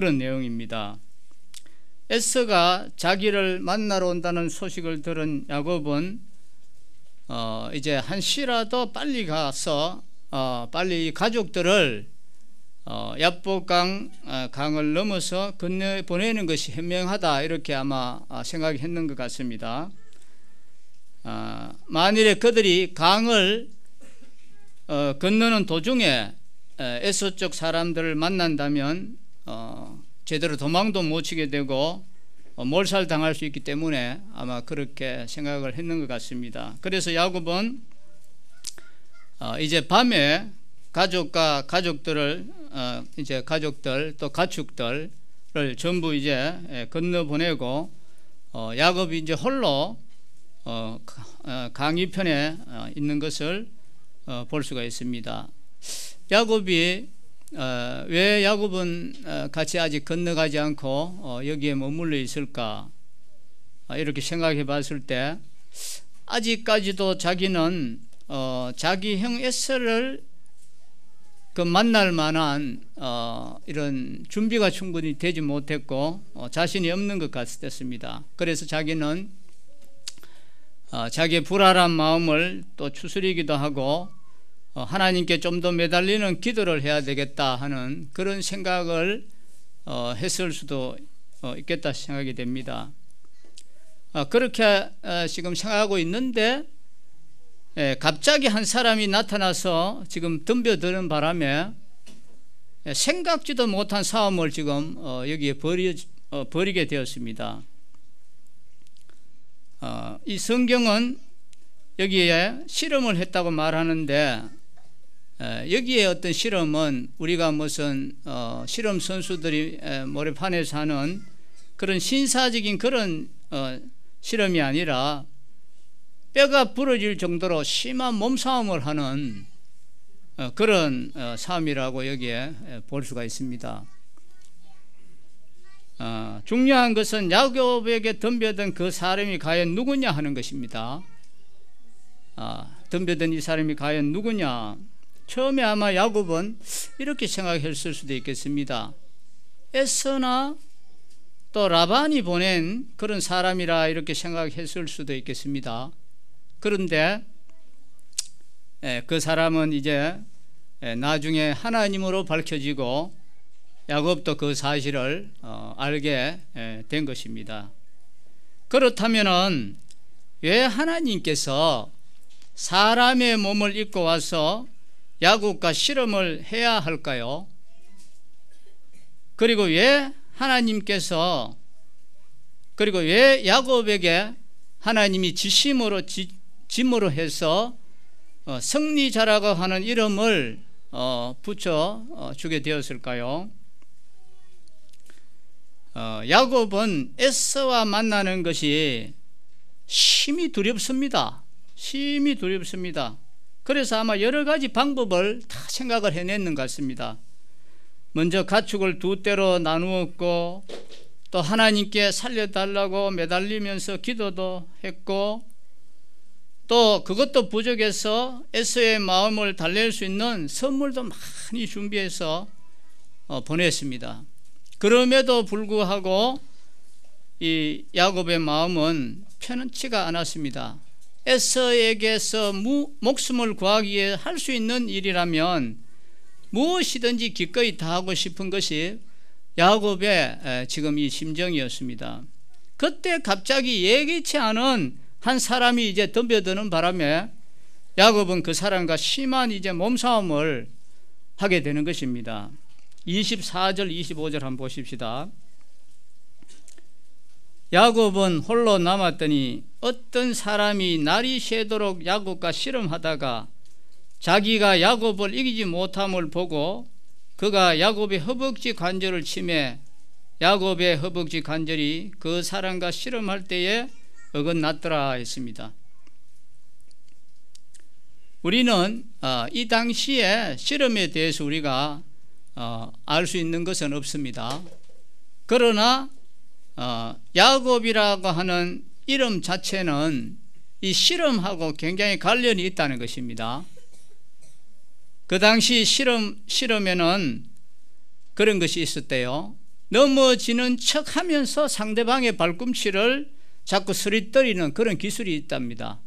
그런 내용입니다. 에서가 자기를 만나러 온다는 소식을 들은 야곱은 이제 한시라도 빨리 가서 빨리 가족들을 얍복 강을 넘어서 건너 보내는 것이 현명하다, 이렇게 아마 생각했는 것 같습니다. 만일에 그들이 강을 건너는 도중에 에서 쪽 사람들을 만난다면 제대로 도망도 못 치게 되고 몰살당할 수 있기 때문에 아마 그렇게 생각을 했는 것 같습니다. 그래서 야곱은 이제 밤에 가족들을 이제 가족들 또 가축들을 전부 이제 건너 보내고 야곱이 이제 홀로 강이편에 있는 것을 볼 수가 있습니다. 야곱이 왜 야곱은 같이 아직 건너가지 않고 여기에 머물러 있을까, 이렇게 생각해 봤을 때 아직까지도 자기는 자기 형 에서를 만날 만한 이런 준비가 충분히 되지 못했고 자신이 없는 것 같았습니다. 그래서 자기는 자기의 불안한 마음을 또 추스리기도 하고 하나님께 좀 더 매달리는 기도를 해야 되겠다 하는 그런 생각을 했을 수도 있겠다 생각이 됩니다. 그렇게 지금 생각하고 있는데 갑자기 한 사람이 나타나서 지금 덤벼드는 바람에 생각지도 못한 싸움을 지금 여기에 벌이게 되었습니다. 이 성경은 여기에 실험을 했다고 말하는데 여기에 어떤 실험은 우리가 무슨 실험 선수들이 모래판에서 하는 그런 신사적인 그런 실험이 아니라 뼈가 부러질 정도로 심한 몸싸움을 하는 그런 싸움이라고 여기에 볼 수가 있습니다. 중요한 것은 야곱에게 덤벼든 그 사람이 과연 누구냐 하는 것입니다. 덤벼든 이 사람이 과연 누구냐. 처음에 아마 야곱은 이렇게 생각했을 수도 있겠습니다. 에서나 또 라반이 보낸 그런 사람이라 이렇게 생각했을 수도 있겠습니다. 그런데 그 사람은 이제 나중에 하나님으로 밝혀지고 야곱도 그 사실을 알게 된 것입니다. 그렇다면은 왜 하나님께서 사람의 몸을 입고 와서 야곱과 실험을 해야 할까요? 그리고 왜 하나님께서, 그리고 왜 야곱에게 하나님이 짐으로 해서 승리자라고 하는 이름을 붙여 주게 되었을까요? 야곱은 에서와 만나는 것이 심히 두렵습니다. 심히 두렵습니다. 그래서 아마 여러 가지 방법을 다 생각을 해냈는 것 같습니다. 먼저 가축을 두 떼로 나누었고 또 하나님께 살려달라고 매달리면서 기도도 했고 또 그것도 부족해서 에서의 마음을 달랠 수 있는 선물도 많이 준비해서 보냈습니다. 그럼에도 불구하고 이 야곱의 마음은 편치가 않았습니다. 에서에게서 목숨을 구하기 위해 할 수 있는 일이라면 무엇이든지 기꺼이 다 하고 싶은 것이 야곱의 지금 이 심정이었습니다. 그때 갑자기 예기치 않은 한 사람이 이제 덤벼드는 바람에 야곱은 그 사람과 심한 이제 몸싸움을 하게 되는 것입니다. 24절 25절 한번 보십시다. 야곱은 홀로 남았더니 어떤 사람이 날이 새도록 야곱과 씨름하다가 자기가 야곱을 이기지 못함을 보고 그가 야곱의 허벅지 관절을 치매 야곱의 허벅지 관절이 그 사람과 씨름할 때에 어긋났더라 했습니다. 우리는 이 당시에 씨름에 대해서 우리가 알 수 있는 것은 없습니다. 그러나 야곱이라고 하는 이름 자체는 이 씨름하고 굉장히 관련이 있다는 것입니다. 그 당시 씨름에는 그런 것이 있었대요. 넘어지는 척하면서 상대방의 발꿈치를 자꾸 스릿거리는 그런 기술이 있답니다.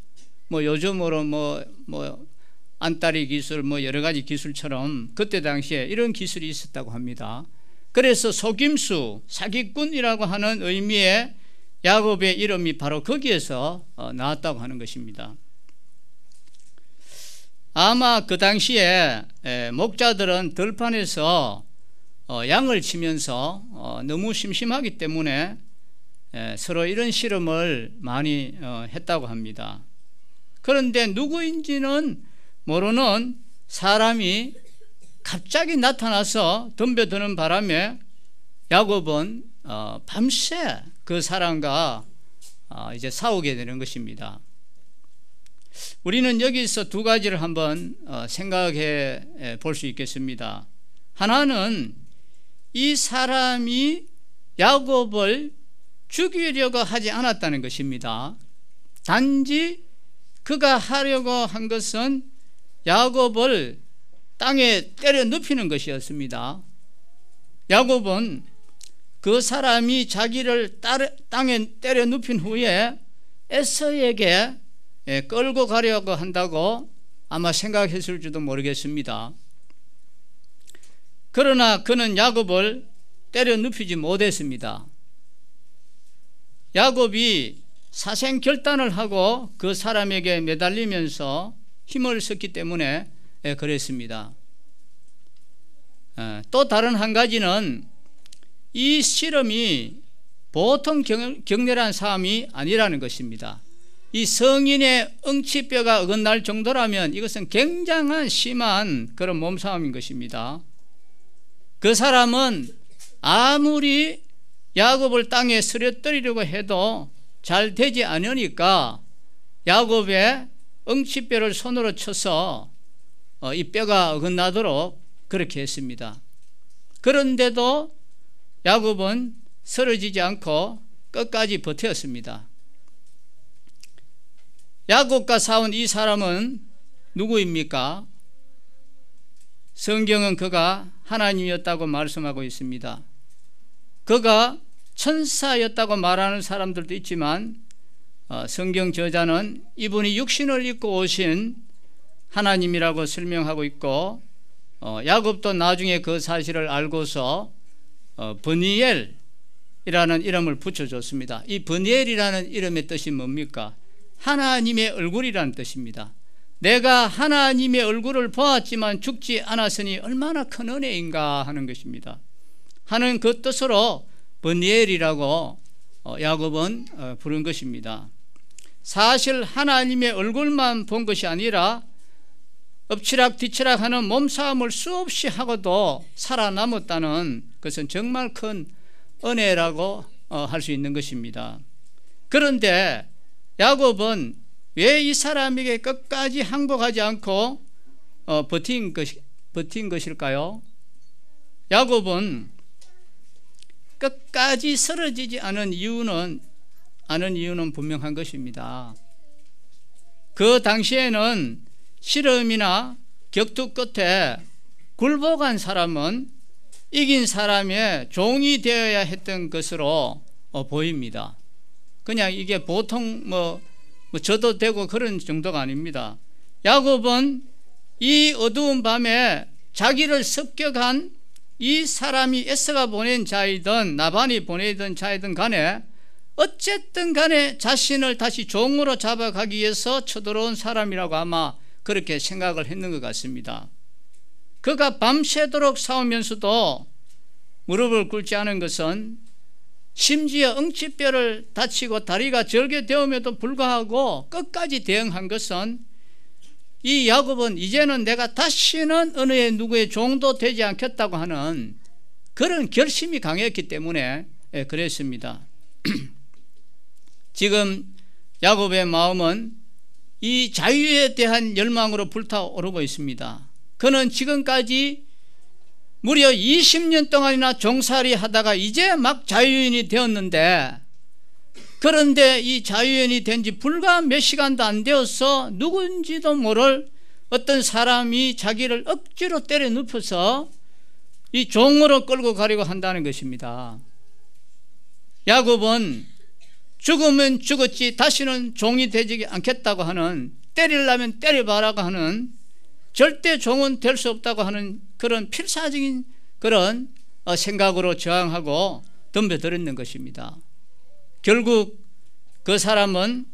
뭐 요즘으로 뭐 안따리 기술, 뭐 여러 가지 기술처럼 그때 당시에 이런 기술이 있었다고 합니다. 그래서 속임수, 사기꾼이라고 하는 의미의 야곱의 이름이 바로 거기에서 나왔다고 하는 것입니다. 아마 그 당시에 목자들은 들판에서 양을 치면서 너무 심심하기 때문에 서로 이런 실험을 많이 했다고 합니다. 그런데 누구인지는 모르는 사람이 갑자기 나타나서 덤벼드는 바람에 야곱은 밤새 그 사람과 이제 싸우게 되는 것입니다. 우리는 여기서 두 가지를 한번 생각해 볼 수 있겠습니다. 하나는 이 사람이 야곱을 죽이려고 하지 않았다는 것입니다. 단지 그가 하려고 한 것은 야곱을 땅에 때려 눕히는 것이었습니다. 야곱은 그 사람이 자기를 땅에 때려 눕힌 후에 에서에게 끌고 가려고 한다고 아마 생각했을지도 모르겠습니다. 그러나 그는 야곱을 때려 눕히지 못했습니다. 야곱이 사생결단을 하고 그 사람에게 매달리면서 힘을 썼기 때문에 그랬습니다. 또 다른 한 가지는 이 실험이 보통 격렬한 싸움이 아니라는 것입니다. 이 성인의 응치뼈가 어긋날 정도라면 이것은 굉장한 심한 그런 몸싸움인 것입니다. 그 사람은 아무리 야곱을 땅에 쓰러뜨리려고 해도 잘 되지 않으니까 야곱의 응치뼈를 손으로 쳐서 이 뼈가 어긋나도록 그렇게 했습니다. 그런데도 야곱은 쓰러지지 않고 끝까지 버텼습니다. 야곱과 싸운 이 사람은 누구입니까? 성경은 그가 하나님이었다고 말씀하고 있습니다. 그가 천사였다고 말하는 사람들도 있지만 성경 저자는 이분이 육신을 입고 오신 하나님이라고 설명하고 있고, 야곱도 나중에 그 사실을 알고서 브니엘이라는 이름을 붙여줬습니다. 이 브니엘이라는 이름의 뜻이 뭡니까? 하나님의 얼굴이라는 뜻입니다. 내가 하나님의 얼굴을 보았지만 죽지 않았으니 얼마나 큰 은혜인가 하는 것입니다. 하는 그 뜻으로 브니엘이라고 야곱은 부른 것입니다. 사실 하나님의 얼굴만 본 것이 아니라 엎치락 뒤치락 하는 몸싸움을 수없이 하고도 살아남았다는 것은 정말 큰 은혜라고 할 수 있는 것입니다. 그런데 야곱은 왜 이 사람에게 끝까지 항복하지 않고 버틴 것일까요? 야곱은 끝까지 쓰러지지 않은 이유는 분명한 것입니다. 그 당시에는 실험이나 격투 끝에 굴복한 사람은 이긴 사람의 종이 되어야 했던 것으로 보입니다. 그냥 이게 보통 져도 되고 그런 정도가 아닙니다. 야곱은 이 어두운 밤에 자기를 습격한 이 사람이 에서가 보낸 자이든 나반이 보내던 자이든 간에 어쨌든 간에 자신을 다시 종으로 잡아가기 위해서 쳐들어온 사람이라고 아마 그렇게 생각을 했는 것 같습니다. 그가 밤새도록 싸우면서도 무릎을 꿇지 않은 것은 심지어 응치뼈를 다치고 다리가 절개되음에도 불구하고 끝까지 대응한 것은 이 야곱은 이제는 내가 다시는 어느 누구의 종도 되지 않겠다고 하는 그런 결심이 강했기 때문에 그랬습니다. 지금 야곱의 마음은 이 자유에 대한 열망으로 불타오르고 있습니다. 그는 지금까지 무려 20년 동안이나 종살이 하다가 이제 막 자유인이 되었는데, 그런데 이 자유인이 된 지 불과 몇 시간도 안 되어서 누군지도 모를 어떤 사람이 자기를 억지로 때려 눕혀서 이 종으로 끌고 가려고 한다는 것입니다. 야곱은 죽으면 죽었지 다시는 종이 되지 않겠다고 하는, 때리려면 때려봐라고 하는, 절대 종은 될 수 없다고 하는 그런 필사적인 그런 생각으로 저항하고 덤벼들었는 것입니다. 결국 그 사람은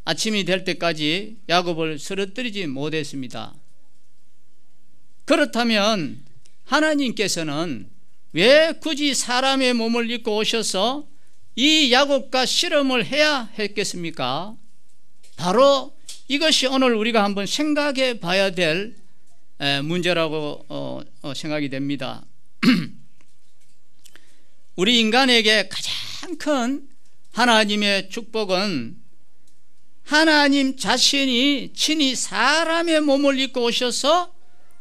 아침이 될 때까지 야곱을 쓰러뜨리지 못했습니다. 그렇다면 하나님께서는 왜 굳이 사람의 몸을 입고 오셔서 이 야곱과 실험을 해야 했겠습니까? 바로 이것이 오늘 우리가 한번 생각해 봐야 될 문제라고 생각이 됩니다. 우리 인간에게 가장 큰 하나님의 축복은 하나님 자신이 친히 사람의 몸을 입고 오셔서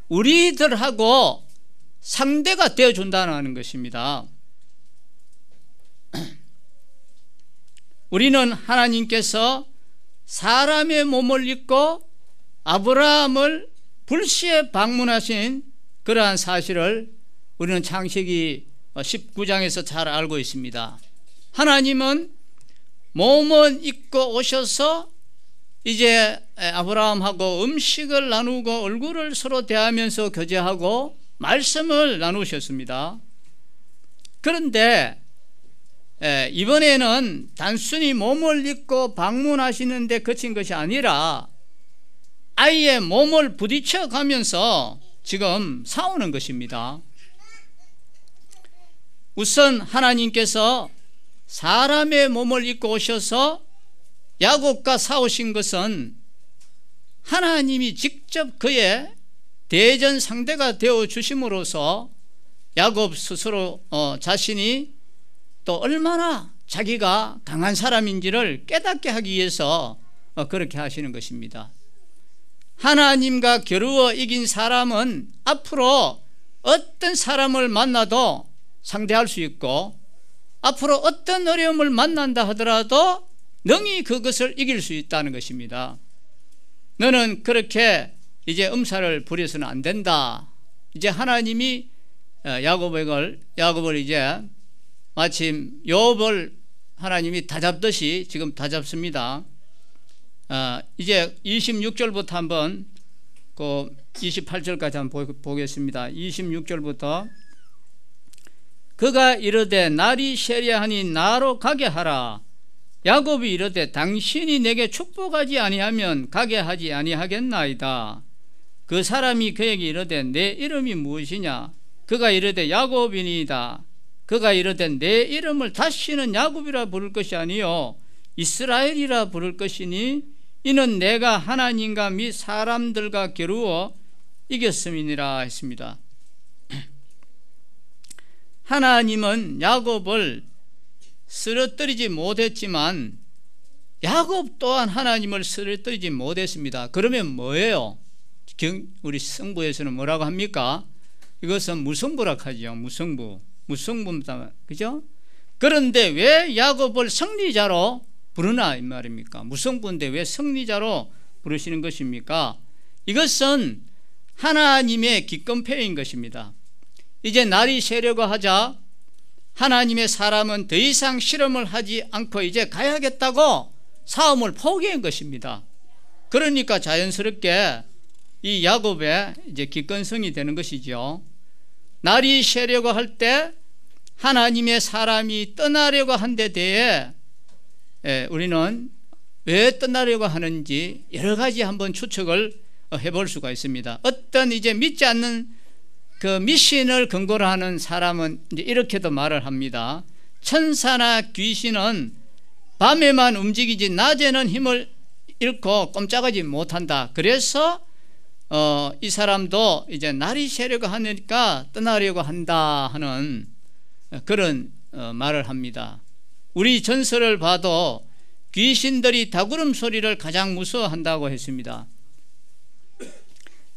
우리들하고 상대가 되어준다는 것입니다. 우리는 하나님께서 사람의 몸을 입고 아브라함을 불시에 방문하신 그러한 사실을 우리는 창세기 19장에서 잘 알고 있습니다. 하나님은 몸을 입고 오셔서 이제 아브라함하고 음식을 나누고 얼굴을 서로 대하면서 교제하고 말씀을 나누셨습니다. 그런데 이번에는 단순히 몸을 입고 방문하시는데 그친 것이 아니라 아예 몸을 부딪혀 가면서 지금 싸우는 것입니다. 우선 하나님께서 사람의 몸을 입고 오셔서 야곱과 싸우신 것은 하나님이 직접 그의 대전 상대가 되어 주심으로써 야곱 스스로 자신이 또 얼마나 자기가 강한 사람인지를 깨닫게 하기 위해서 그렇게 하시는 것입니다. 하나님과 겨루어 이긴 사람은 앞으로 어떤 사람을 만나도 상대할 수 있고, 앞으로 어떤 어려움을 만난다 하더라도 능히 그것을 이길 수 있다는 것입니다. 너는 그렇게 이제 음사를 부려서는 안 된다. 이제 하나님이 야곱을 이제 마침 욥을 하나님이 다잡듯이 지금 다잡습니다. 이제 26절부터 한번 그 28절까지 한번 보겠습니다. 26절부터 그가 이르되 날이 세려하니 나로 가게 하라. 야곱이 이르되 당신이 내게 축복하지 아니하면 가게 하지 아니하겠나이다. 그 사람이 그에게 이르되 내 이름이 무엇이냐? 그가 이르되 야곱이니이다. 그가 이르되 내 이름을 다시는 야곱이라 부를 것이 아니요 이스라엘이라 부를 것이니 이는 내가 하나님과 및 사람들과 겨루어 이겼음이니라 했습니다. 하나님은 야곱을 쓰러뜨리지 못했지만 야곱 또한 하나님을 쓰러뜨리지 못했습니다. 그러면 뭐예요? 우리 성부에서는 뭐라고 합니까? 이것은 무성부라 하죠. 무성부입니다. 그죠? 그런데 왜 야곱을 승리자로 부르나 이 말입니까? 무성부인데 왜 승리자로 부르시는 것입니까? 이것은 하나님의 기권패인 것입니다. 이제 날이 새려고 하자 하나님의 사람은 더 이상 실험을 하지 않고 이제 가야겠다고 싸움을 포기한 것입니다. 그러니까 자연스럽게 이 야곱의 이제 기권성이 되는 것이죠. 날이 새려고 할 때 하나님의 사람이 떠나려고 한 데 대해 우리는 왜 떠나려고 하는지 여러 가지 한번 추측을 해볼 수가 있습니다. 어떤 이제 믿지 않는 그 미신을 근거로 하는 사람은 이제 이렇게도 말을 합니다. 천사나 귀신은 밤에만 움직이지 낮에는 힘을 잃고 꼼짝하지 못한다. 그래서 이 사람도 이제 날이 새려고 하니까 떠나려고 한다 하는 그런 말을 합니다. 우리 전설을 봐도 귀신들이 다구름 소리를 가장 무서워한다고 했습니다.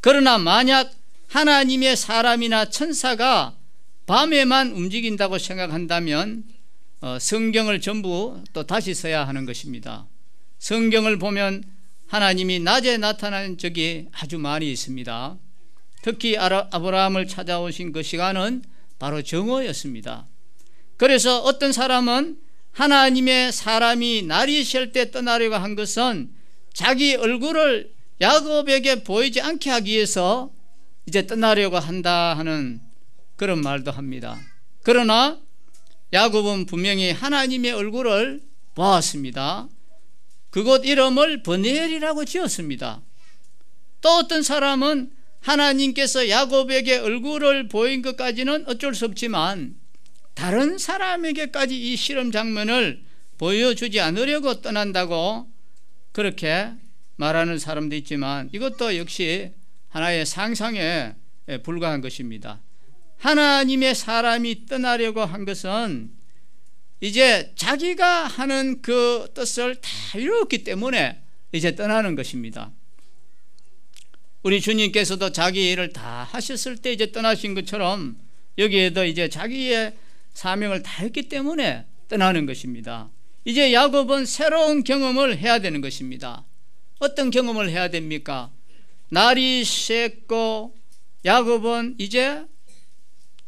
그러나 만약 하나님의 사람이나 천사가 밤에만 움직인다고 생각한다면 성경을 전부 또 다시 써야 하는 것입니다. 성경을 보면 하나님이 낮에 나타나는 적이 아주 많이 있습니다. 특히 아브라함을 찾아오신 그 시간은 바로 정오였습니다. 그래서 어떤 사람은 하나님의 사람이 날이 셀 때 떠나려고 한 것은 자기 얼굴을 야곱에게 보이지 않게 하기 위해서 이제 떠나려고 한다 하는 그런 말도 합니다. 그러나 야곱은 분명히 하나님의 얼굴을 보았습니다. 그곳 이름을 브니엘이라고 지었습니다. 또 어떤 사람은 하나님께서 야곱에게 얼굴을 보인 것까지는 어쩔 수 없지만 다른 사람에게까지 이 실험 장면을 보여주지 않으려고 떠난다고 그렇게 말하는 사람도 있지만 이것도 역시 하나의 상상에 불과한 것입니다. 하나님의 사람이 떠나려고 한 것은 이제 자기가 하는 그 뜻을 다 이뤘기 때문에 이제 떠나는 것입니다. 우리 주님께서도 자기 일을 다 하셨을 때 이제 떠나신 것처럼 여기에도 이제 자기의 사명을 다 했기 때문에 떠나는 것입니다. 이제 야곱은 새로운 경험을 해야 되는 것입니다. 어떤 경험을 해야 됩니까? 날이 샜고 야곱은 이제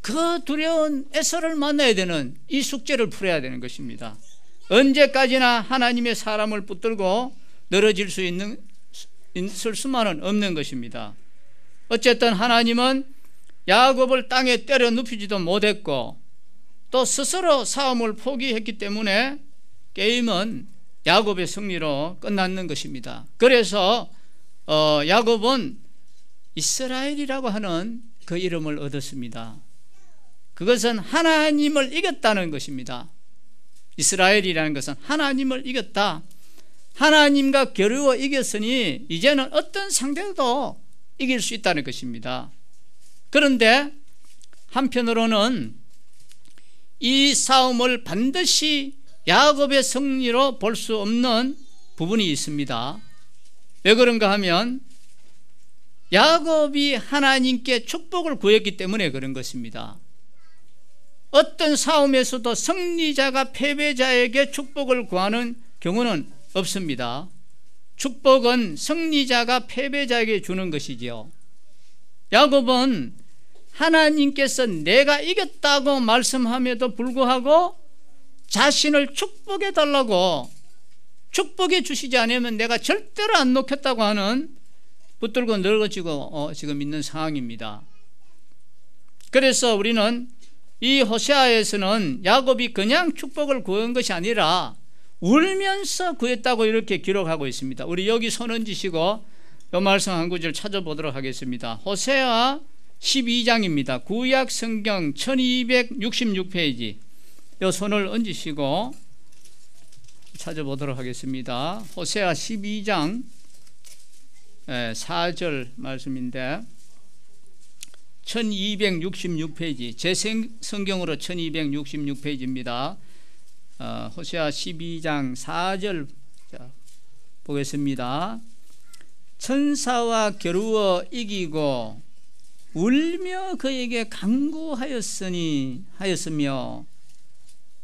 그 두려운 에서를 만나야 되는 이 숙제를 풀어야 되는 것입니다. 언제까지나 하나님의 사람을 붙들고 늘어질 수 있을 수만은 없는 것입니다. 어쨌든 하나님은 야곱을 땅에 때려 눕히지도 못했고 또 스스로 싸움을 포기했기 때문에 게임은 야곱의 승리로 끝났는 것입니다. 그래서 야곱은 이스라엘이라고 하는 그 이름을 얻었습니다. 그것은 하나님을 이겼다는 것입니다. 이스라엘이라는 것은 하나님을 이겼다. 하나님과 겨루어 이겼으니 이제는 어떤 상대도 이길 수 있다는 것입니다. 그런데 한편으로는 이 싸움을 반드시 야곱의 승리로 볼 수 없는 부분이 있습니다. 왜 그런가 하면 야곱이 하나님께 축복을 구했기 때문에 그런 것입니다. 어떤 싸움에서도 승리자가 패배자에게 축복을 구하는 경우는 없습니다. 축복은 승리자가 패배자에게 주는 것이지요. 야곱은 하나님께서 내가 이겼다고 말씀함에도 불구하고 자신을 축복해 달라고 축복해 주시지 않으면 내가 절대로 안 놓겠다고 하는 붙들고 늙어지고 지금 있는 상황입니다. 그래서 우리는 이 호세아에서는 야곱이 그냥 축복을 구한 것이 아니라 울면서 구했다고 이렇게 기록하고 있습니다. 우리 여기 손 얹으시고 이 말씀 한 구절 찾아보도록 하겠습니다. 호세아 12장입니다. 구약 성경 1266페이지 이 손을 얹으시고 찾아보도록 하겠습니다. 호세아 12장 4절 말씀인데 1266페이지 제 성경으로 1266페이지입니다. 호세아 12장 4절 보겠습니다. 천사와 겨루어 이기고 울며 그에게 간구하였으며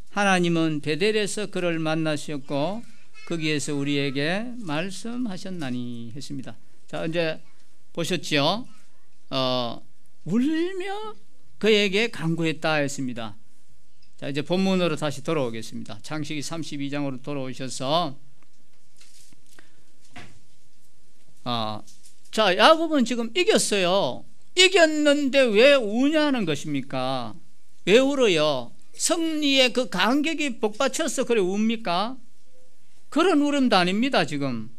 하나님은 베델에서 그를 만나셨고 거기에서 우리에게 말씀하셨나니 했습니다. 자, 이제 보셨죠? 울며 그에게 간구했다 했습니다. 자, 이제 본문으로 다시 돌아오겠습니다. 창세기 32장으로 돌아오셔서 자, 야곱은 지금 이겼어요. 이겼는데 왜 우냐는 것입니까? 왜 울어요? 승리의 그 감격이 복받쳐서 그래 웁니까? 그런 울음도 아닙니다. 지금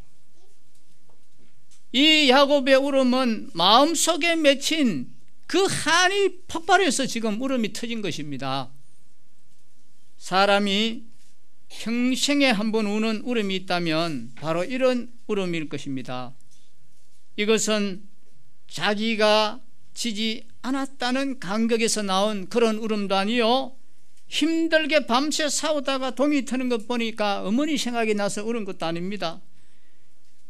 이 야곱의 울음은 마음속에 맺힌 그 한이 폭발해서 지금 울음이 터진 것입니다. 사람이 평생에 한 번 우는 울음이 있다면 바로 이런 울음일 것입니다. 이것은 자기가 지지 않았다는 감격에서 나온 그런 울음도 아니요, 힘들게 밤새 싸우다가 동이 트는 것 보니까 어머니 생각이 나서 울은 것도 아닙니다.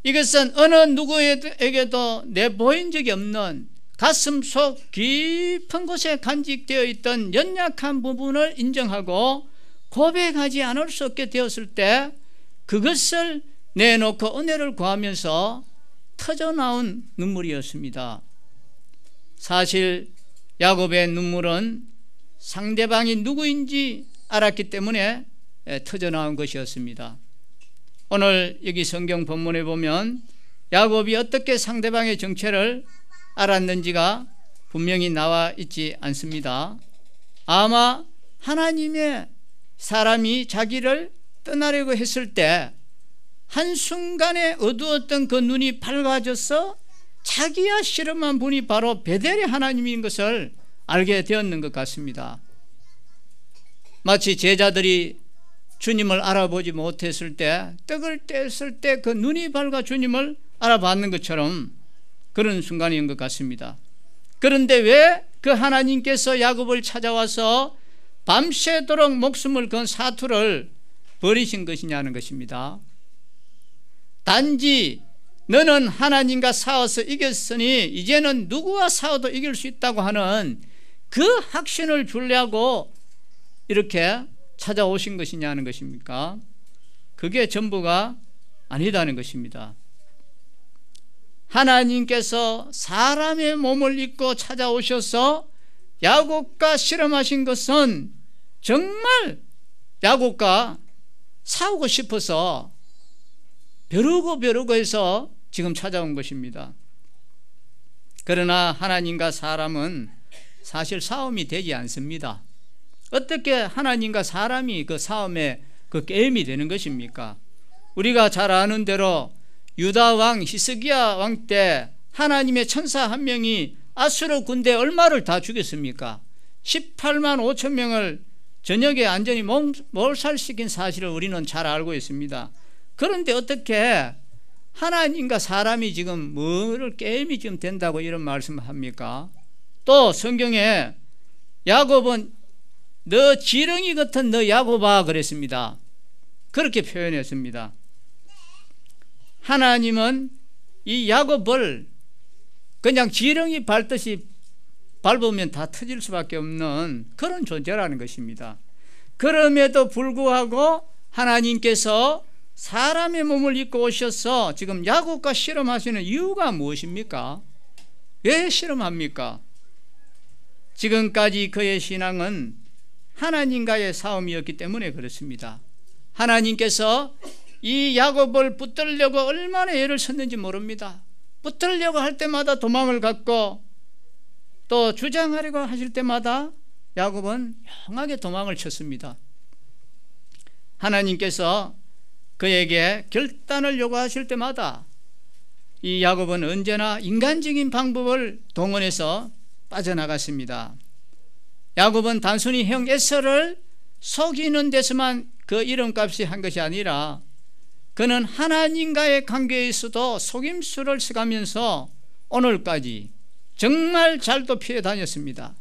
이것은 어느 누구에게도 내보인 적이 없는 가슴 속 깊은 곳에 간직되어 있던 연약한 부분을 인정하고 고백하지 않을 수 없게 되었을 때 그것을 내놓고 은혜를 구하면서 터져나온 눈물이었습니다. 사실 야곱의 눈물은 상대방이 누구인지 알았기 때문에 터져나온 것이었습니다. 오늘 여기 성경 본문에 보면 야곱이 어떻게 상대방의 정체를 알았는지가 분명히 나와 있지 않습니다. 아마 하나님의 사람이 자기를 떠나려고 했을 때 한순간에 어두웠던 그 눈이 밝아져서 자기야 실험한 분이 바로 베델의 하나님인 것을 알게 되었는 것 같습니다. 마치 제자들이 주님을 알아보지 못했을 때, 떡을 뗐을 때 그 눈이 밝아 주님을 알아봤는 것처럼 그런 순간인 것 같습니다. 그런데 왜 그 하나님께서 야곱을 찾아와서 밤새도록 목숨을 건 사투를 버리신 것이냐는 것입니다. 단지 너는 하나님과 싸워서 이겼으니 이제는 누구와 싸워도 이길 수 있다고 하는 그 확신을 주려고 이렇게 찾아오신 것이냐는 것입니까? 그게 전부가 아니다는 것입니다. 하나님께서 사람의 몸을 입고 찾아오셔서 야곱과 실험하신 것은 정말 야곱과 싸우고 싶어서 벼르고 해서 지금 찾아온 것입니다. 그러나 하나님과 사람은 사실 싸움이 되지 않습니다. 어떻게 하나님과 사람이 그 싸움에 그 게임이 되는 것입니까? 우리가 잘 아는 대로 유다 왕 히스기야 왕 때 하나님의 천사 한 명이 아수르 군대 얼마를 다 죽였습니까? 18만 5천 명을 저녁에 완전히 몰살시킨 사실을 우리는 잘 알고 있습니다. 그런데 어떻게 하나님과 사람이 지금 뭐를 게임이 지금 된다고 이런 말씀을 합니까? 또 성경에 야곱은 너 지렁이 같은 너 야곱아 그랬습니다. 그렇게 표현했습니다. 하나님은 이 야곱을 그냥 지렁이 밟듯이 밟으면 다 터질 수밖에 없는 그런 존재라는 것입니다. 그럼에도 불구하고 하나님께서 사람의 몸을 입고 오셔서 지금 야곱과 실험하시는 이유가 무엇입니까? 왜 실험합니까? 지금까지 그의 신앙은 하나님과의 싸움이었기 때문에 그렇습니다. 하나님께서 이 야곱을 붙들려고 얼마나 애를 썼는지 모릅니다. 붙들려고 할 때마다 도망을 갔고 또 주장하려고 하실 때마다 야곱은 용하게 도망을 쳤습니다. 하나님께서 그에게 결단을 요구하실 때마다 이 야곱은 언제나 인간적인 방법을 동원해서 빠져나갔습니다. 야곱은 단순히 형 에서를 속이는 데서만 그 이름값이 한 것이 아니라 그는 하나님과의 관계에서도 속임수를 써가면서 오늘까지 정말 잘도 피해 다녔습니다.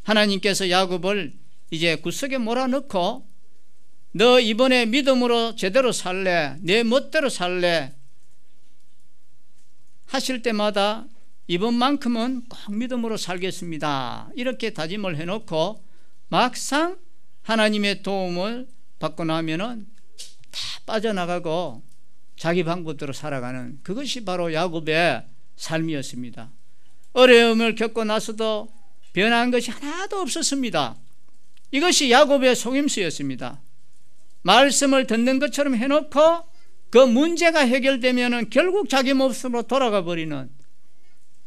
하나님께서 야곱을 이제 구석에 몰아넣고 너 이번에 믿음으로 제대로 살래, 내 멋대로 살래 하실 때마다 이번만큼은 꼭 믿음으로 살겠습니다 이렇게 다짐을 해놓고 막상 하나님의 도움을 받고 나면은 다 빠져나가고 자기 방법대로 살아가는 그것이 바로 야곱의 삶이었습니다. 어려움을 겪고 나서도 변한 것이 하나도 없었습니다. 이것이 야곱의 속임수였습니다. 말씀을 듣는 것처럼 해놓고 그 문제가 해결되면 결국 자기 모습으로 돌아가 버리는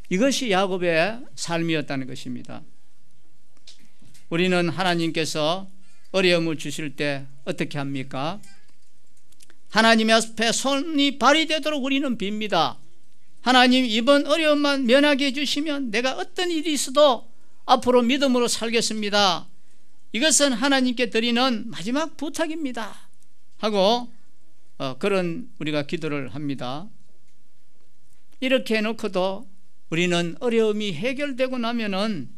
이것이 야곱의 삶이었다는 것입니다. 우리는 하나님께서 어려움을 주실 때 어떻게 합니까? 하나님 앞에 손이 발휘되도록 우리는 빕니다. 하나님 이번 어려움만 면하게 해주시면 내가 어떤 일이 있어도 앞으로 믿음으로 살겠습니다. 이것은 하나님께 드리는 마지막 부탁입니다 하고 그런 우리가 기도를 합니다. 이렇게 해놓고도 우리는 어려움이 해결되고 나면은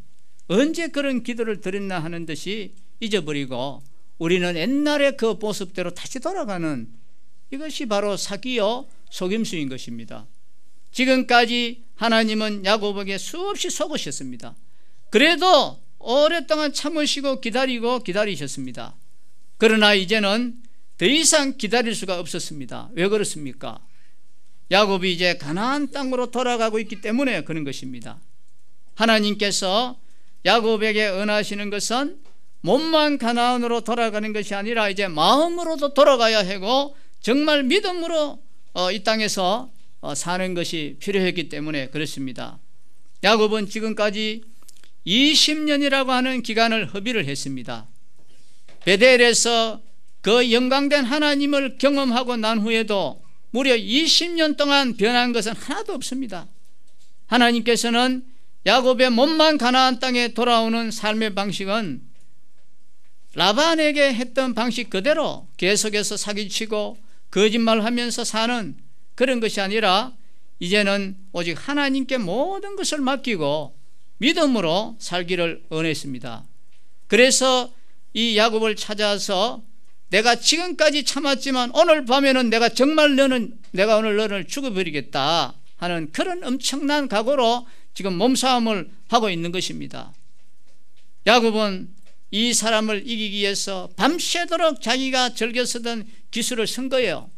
언제 그런 기도를 드렸나 하는 듯이 잊어버리고 우리는 옛날의 그 모습대로 다시 돌아가는 이것이 바로 사기요 속임수인 것입니다. 지금까지 하나님은 야곱에게 수없이 속으셨습니다. 그래도 오랫동안 참으시고 기다리셨습니다. 그러나 이제는 더 이상 기다릴 수가 없었습니다. 왜 그렇습니까? 야곱이 이제 가나안 땅으로 돌아가고 있기 때문에 그런 것입니다. 하나님께서 야곱에게恩하시는 것은 몸만 가나안으로 돌아가는 것이 아니라 이제 마음으로도 돌아가야 하고 정말 믿음으로 이 땅에서 사는 것이 필요했기 때문에 그렇습니다. 야곱은 지금까지 20년이라고 하는 기간을 허비를 했습니다. 베델에서 그 영광된 하나님을 경험하고 난 후에도 무려 20년 동안 변한 것은 하나도 없습니다. 하나님께서는 야곱의 몸만 가나안 땅에 돌아오는 삶의 방식은 라반에게 했던 방식 그대로 계속해서 사기치고 거짓말하면서 사는 그런 것이 아니라 이제는 오직 하나님께 모든 것을 맡기고 믿음으로 살기를 원했습니다. 그래서 이 야곱을 찾아서 내가 지금까지 참았지만 오늘 밤에는 내가 정말 내가 오늘 너를 죽여버리겠다 하는 그런 엄청난 각오로 지금 몸싸움을 하고 있는 것입니다. 야곱은 이 사람을 이기기 위해서 밤새도록 자기가 즐겨 쓰던 기술을 쓴 거예요.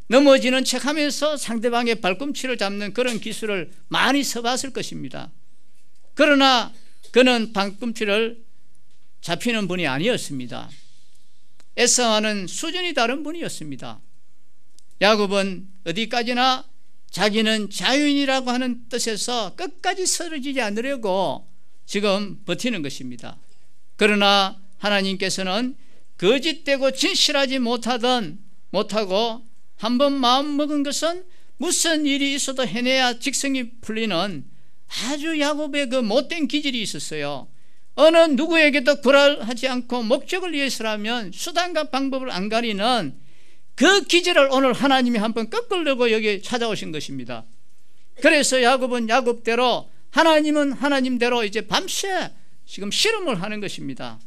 넘어지는 척하면서 상대방의 발꿈치를 잡는 그런 기술을 많이 써봤을 것입니다. 그러나 그는 발꿈치를 잡히는 분이 아니었습니다. 에사와는 수준이 다른 분이었습니다. 야곱은 어디까지나 자기는 자유인이라고 하는 뜻에서 끝까지 쓰러지지 않으려고 지금 버티는 것입니다. 그러나 하나님께서는 거짓되고 진실하지 못하고 한번 마음먹은 것은 무슨 일이 있어도 해내야 직성이 풀리는 아주 야곱의 그 못된 기질이 있었어요. 어느 누구에게도 굴하지 않고 목적을 위해서라면 수단과 방법을 안 가리는 그 기질을 오늘 하나님이 한번 꺾으려고 여기 찾아오신 것입니다. 그래서 야곱은 야곱대로, 하나님은 하나님대로 이제 밤새 지금 실험을 하는 것입니다.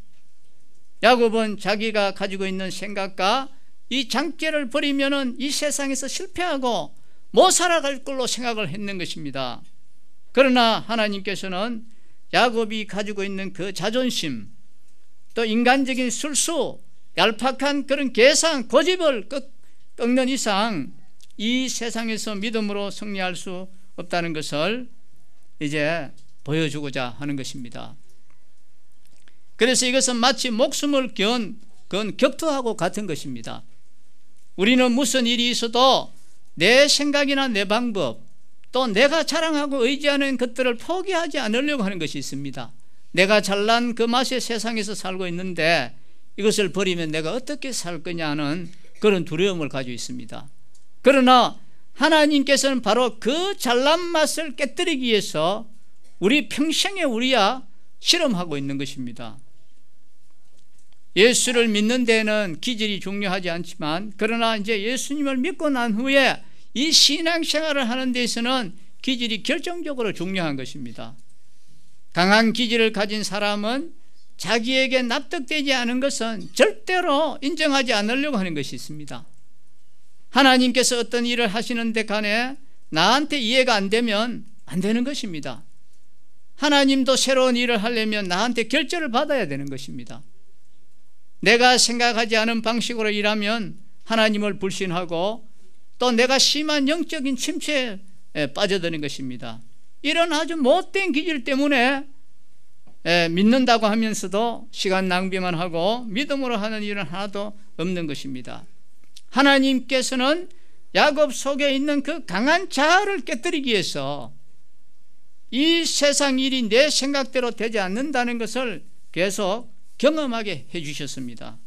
야곱은 자기가 가지고 있는 생각과 이 장깨를 버리면은 이 세상에서 실패하고 못 살아갈 걸로 생각을 했는 것입니다. 그러나 하나님께서는 야곱이 가지고 있는 그 자존심, 또 인간적인 술수, 얄팍한 그런 계산, 고집을 꺾는 이상 이 세상에서 믿음으로 승리할 수 없다는 것을 이제 보여주고자 하는 것입니다. 그래서 이것은 마치 목숨을 건 격투하고 같은 것입니다. 우리는 무슨 일이 있어도 내 생각이나 내 방법, 또 내가 자랑하고 의지하는 것들을 포기하지 않으려고 하는 것이 있습니다. 내가 잘난 그 맛의 세상에서 살고 있는데 이것을 버리면 내가 어떻게 살 거냐 하는 그런 두려움을 가지고 있습니다. 그러나 하나님께서는 바로 그 잘난 맛을 깨뜨리기 위해서 우리 평생에 우리야 실험하고 있는 것입니다. 예수를 믿는 데는 기질이 중요하지 않지만, 그러나 이제 예수님을 믿고 난 후에 이 신앙생활을 하는 데 있어서는 기질이 결정적으로 중요한 것입니다. 강한 기질을 가진 사람은 자기에게 납득되지 않은 것은 절대로 인정하지 않으려고 하는 것이 있습니다. 하나님께서 어떤 일을 하시는데 간에 나한테 이해가 안 되면 안 되는 것입니다. 하나님도 새로운 일을 하려면 나한테 결절을 받아야 되는 것입니다. 내가 생각하지 않은 방식으로 일하면 하나님을 불신하고 또 내가 심한 영적인 침체에 빠져드는 것입니다. 이런 아주 못된 기질 때문에 믿는다고 하면서도 시간 낭비만 하고 믿음으로 하는 일은 하나도 없는 것입니다. 하나님께서는 야곱 속에 있는 그 강한 자아를 깨뜨리기 위해서 이 세상 일이 내 생각대로 되지 않는다는 것을 계속 경험하게 해주셨습니다.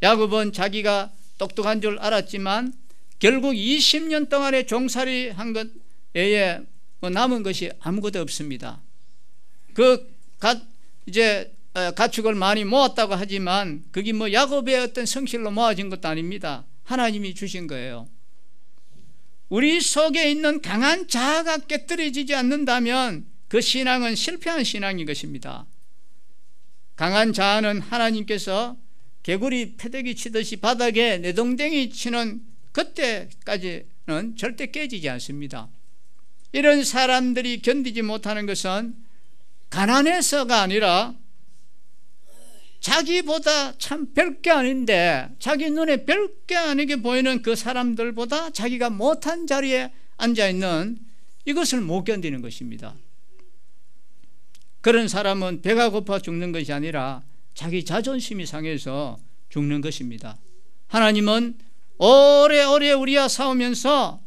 야곱은 자기가 똑똑한 줄 알았지만 결국 20년 동안의 종살이 한 것 외에 남은 것이 아무것도 없습니다. 이제 가축을 많이 모았다고 하지만 그게 뭐 야곱의 어떤 성실로 모아진 것도 아닙니다. 하나님이 주신 거예요. 우리 속에 있는 강한 자아가 깨뜨려지지 않는다면 그 신앙은 실패한 신앙인 것입니다. 강한 자아는 하나님께서 개구리 패대기 치듯이 바닥에 내동댕이 치는 그때까지는 절대 깨지지 않습니다. 이런 사람들이 견디지 못하는 것은 가난해서가 아니라 자기보다 참 별게 아닌데 자기 눈에 별게 아니게 보이는 그 사람들보다 자기가 못한 자리에 앉아있는 이것을 못 견디는 것입니다. 그런 사람은 배가 고파 죽는 것이 아니라 자기 자존심이 상해서 죽는 것입니다. 하나님은 오래오래 우리와 싸우면서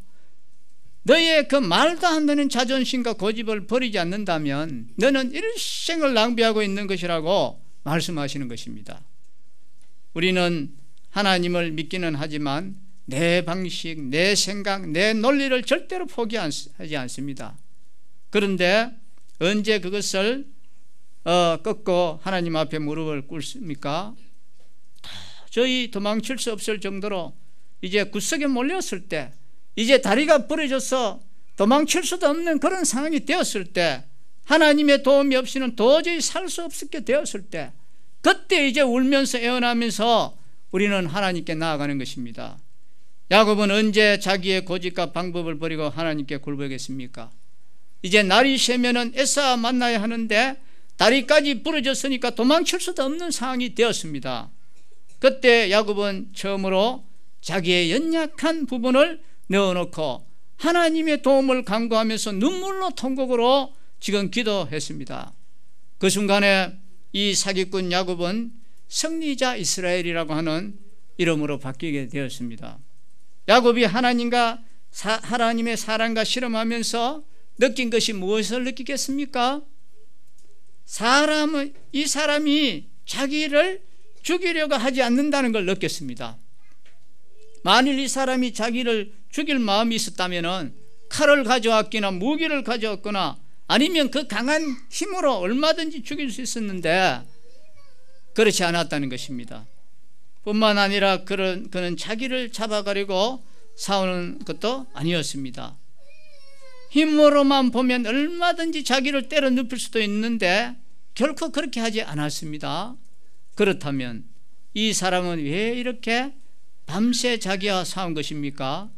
너의 그 말도 안 되는 자존심과 고집을 버리지 않는다면 너는 일생을 낭비하고 있는 것이라고 말씀하시는 것입니다. 우리는 하나님을 믿기는 하지만 내 방식, 내 생각, 내 논리를 절대로 포기하지 않습니다. 그런데 언제 그것을 꺾고 하나님 앞에 무릎을 꿇습니까? 도저히 도망칠 수 없을 정도로 이제 구석에 몰렸을 때, 이제 다리가 부러져서 도망칠 수도 없는 그런 상황이 되었을 때, 하나님의 도움이 없이는 도저히 살 수 없게 되었을 때, 그때 이제 울면서 애원하면서 우리는 하나님께 나아가는 것입니다. 야곱은 언제 자기의 고집과 방법을 버리고 하나님께 굴복했습니까? 이제 날이 새면은 에사 만나야 하는데 다리까지 부러졌으니까 도망칠 수도 없는 상황이 되었습니다. 그때 야곱은 처음으로 자기의 연약한 부분을 넣어놓고 하나님의 도움을 간구하면서 눈물로 통곡으로 지금 기도했습니다. 그 순간에 이 사기꾼 야곱은 승리자 이스라엘이라고 하는 이름으로 바뀌게 되었습니다. 야곱이 하나님의 사랑과 실험하면서 느낀 것이 무엇을 느끼겠습니까? 이 사람이 자기를 죽이려고 하지 않는다는 걸 느꼈습니다. 만일 이 사람이 자기를 죽일 마음이 있었다면 칼을 가져왔거나 무기를 가져왔거나 아니면 그 강한 힘으로 얼마든지 죽일 수 있었는데 그렇지 않았다는 것입니다. 뿐만 아니라 그는 자기를 잡아가려고 싸우는 것도 아니었습니다. 힘으로만 보면 얼마든지 자기를 때려 눕힐 수도 있는데 결코 그렇게 하지 않았습니다. 그렇다면 이 사람은 왜 이렇게 밤새 자기와 싸운 것입니까?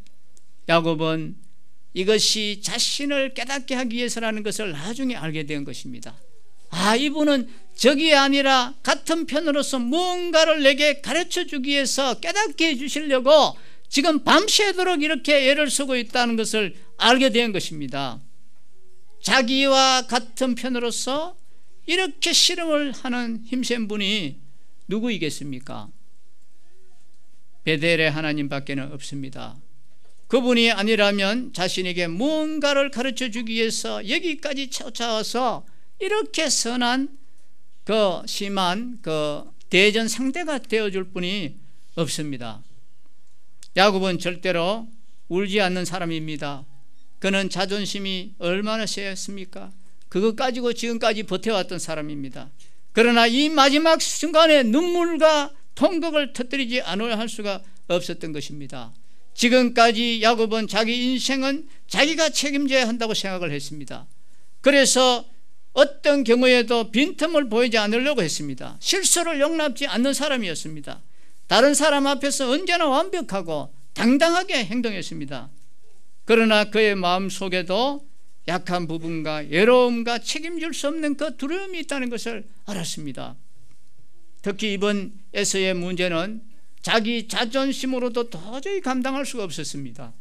야곱은 이것이 자신을 깨닫게 하기 위해서라는 것을 나중에 알게 된 것입니다. 이분은 적이 아니라 같은 편으로서 무언가를 내게 가르쳐 주기 위해서 깨닫게 해 주시려고 지금 밤새도록 이렇게 애를 쓰고 있다는 것을 알게 된 것입니다. 자기와 같은 편으로서 이렇게 실험을 하는 힘센 분이 누구이겠습니까? 베델의 하나님밖에는 없습니다. 그분이 아니라면 자신에게 무언가를 가르쳐 주기 위해서 여기까지 쫓아와서 이렇게 선한 심한 대전 상대가 되어줄 분이 없습니다. 야곱은 절대로 울지 않는 사람입니다. 그는 자존심이 얼마나 세였습니까? 그것 가지고 지금까지 버텨왔던 사람입니다. 그러나 이 마지막 순간에 눈물과 통곡을 터뜨리지 않아야 할 수가 없었던 것입니다. 지금까지 야곱은 자기 인생은 자기가 책임져야 한다고 생각을 했습니다. 그래서 어떤 경우에도 빈틈을 보이지 않으려고 했습니다. 실수를 용납지 않는 사람이었습니다. 다른 사람 앞에서 언제나 완벽하고 당당하게 행동했습니다. 그러나 그의 마음속에도 약한 부분과 외로움과 책임질 수 없는 그 두려움이 있다는 것을 알았습니다. 특히 이번 에서의 문제는 자기 자존심으로도 도저히 감당할 수가 없었습니다.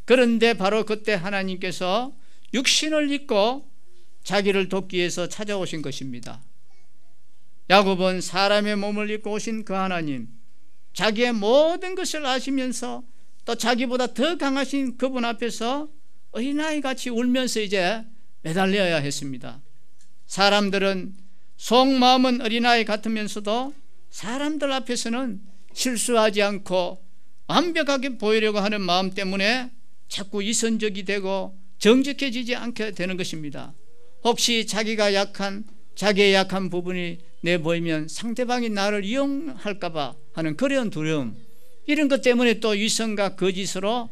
그런데 바로 그때 하나님께서 육신을 입고 자기를 돕기 위해서 찾아오신 것입니다. 야곱은 사람의 몸을 입고 오신 그 하나님, 자기의 모든 것을 아시면서 또 자기보다 더 강하신 그분 앞에서 어린아이같이 울면서 이제 매달려야 했습니다. 사람들은 속마음은 어린아이 같으면서도 사람들 앞에서는 실수하지 않고 완벽하게 보이려고 하는 마음 때문에 자꾸 이선적이 되고 정직해지지 않게 되는 것입니다. 혹시 자기의 약한 부분이 내보이면 상대방이 나를 이용할까봐 하는 그런 두려움, 이런 것 때문에 또 위선과 거짓으로